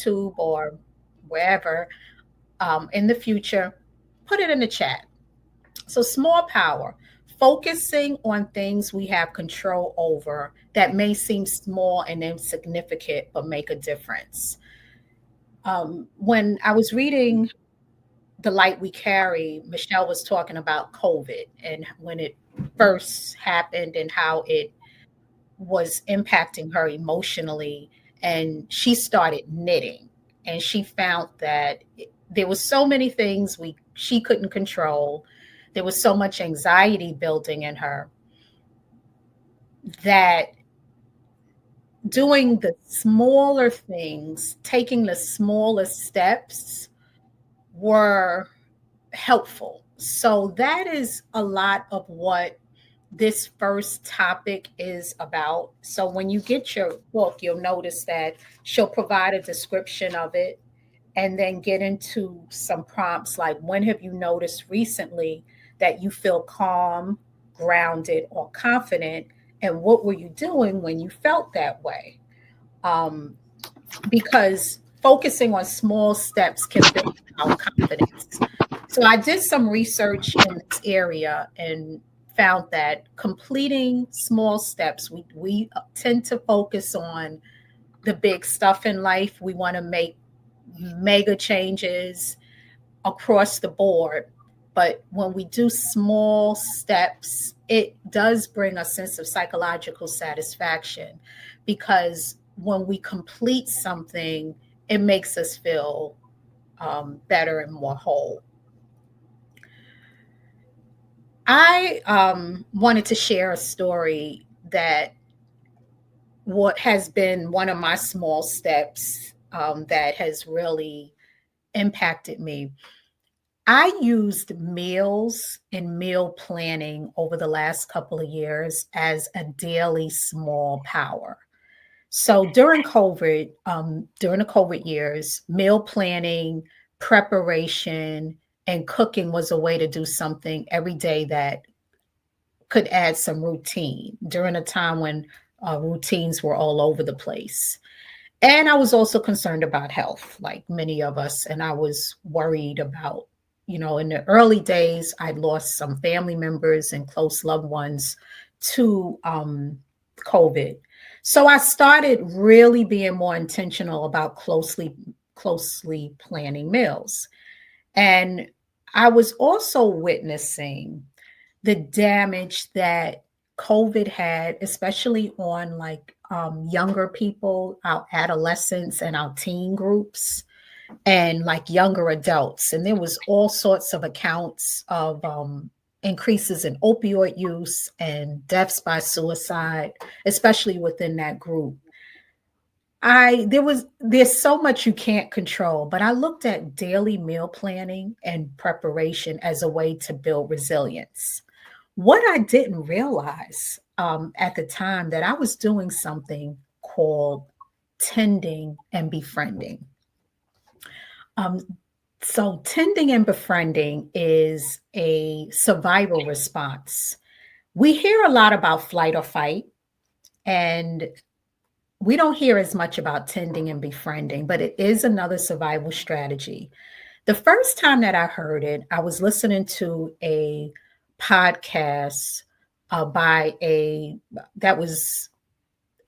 YouTube or wherever in the future, put it in the chat. So, small power, focusing on things we have control over that may seem small and insignificant, but make a difference. When I was reading The Light We Carry, Michelle was talking about COVID and when it first happened and how it was impacting her emotionally. And she started knitting, and she found that there was so many things she couldn't control. There was so much anxiety building in her that doing the smaller things, taking the smallest steps were helpful. So that is a lot of what this first topic is about. So when you get your book, you'll notice that she'll provide a description of it and then get into some prompts like, when have you noticed recently that you feel calm, grounded, or confident? And what were you doing when you felt that way? Um, because focusing on small steps can build our confidence. So I did some research in this area and found that completing small steps, we tend to focus on the big stuff in life. We want to make mega changes across the board. But when we do small steps, it does bring a sense of psychological satisfaction because when we complete something, it makes us feel better and more whole. I wanted to share a story that what has been one of my small steps that has really impacted me. I used meals and meal planning over the last couple of years as a daily small power. So during the COVID years, meal planning, preparation, and cooking was a way to do something every day that could add some routine during a time when routines were all over the place. And I was also concerned about health, like many of us. And I was worried about, in the early days, I'd lost some family members and close loved ones to COVID. So I started really being more intentional about closely planning meals. And I was also witnessing the damage that COVID had, especially on like younger people, our adolescents and our teen groups, and like younger adults. And there was all sorts of accounts of increases in opioid use and deaths by suicide, especially within that group. There's so much you can't control, but I looked at daily meal planning and preparation as a way to build resilience. What I didn't realize at the time that I was doing something called tending and befriending. Um, so, tending and befriending is a survival response. We hear a lot about flight or fight, and we don't hear as much about tending and befriending, but it is another survival strategy. The first time that I heard it, I was listening to a podcast by that was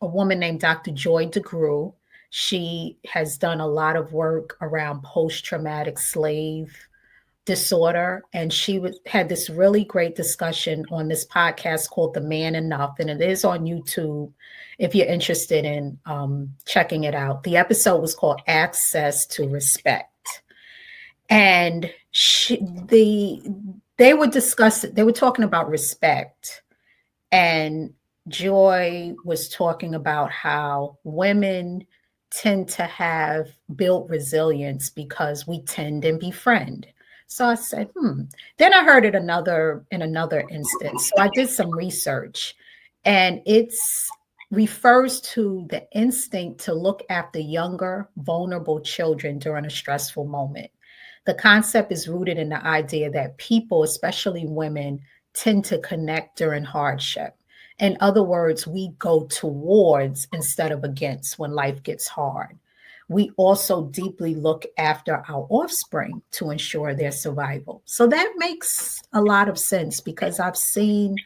a woman named Dr. Joy DeGruy. She has done a lot of work around post-traumatic slave disorder, and had this really great discussion on this podcast called The Man Enough, and it is on YouTube if you're interested in checking it out. The episode was called Access to Respect, and they were talking about respect, and Joy was talking about how women tend to have built resilience because we tend and befriend. So I said, Then I heard it in another instance. So I did some research, and it's refers to the instinct to look after younger, vulnerable children during a stressful moment. The concept is rooted in the idea that people, especially women, tend to connect during hardship. In other words, we go towards instead of against when life gets hard. we also deeply look after our offspring to ensure their survival. So that makes a lot of sense because I've seen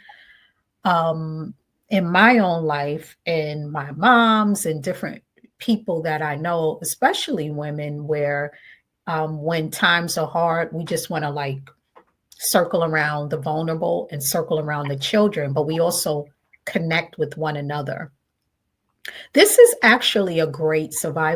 in my own life and my mom's and different people that I know, especially women, where when times are hard, we just want to like circle around the vulnerable and circle around the children, but we also connect with one another. This is actually a great survival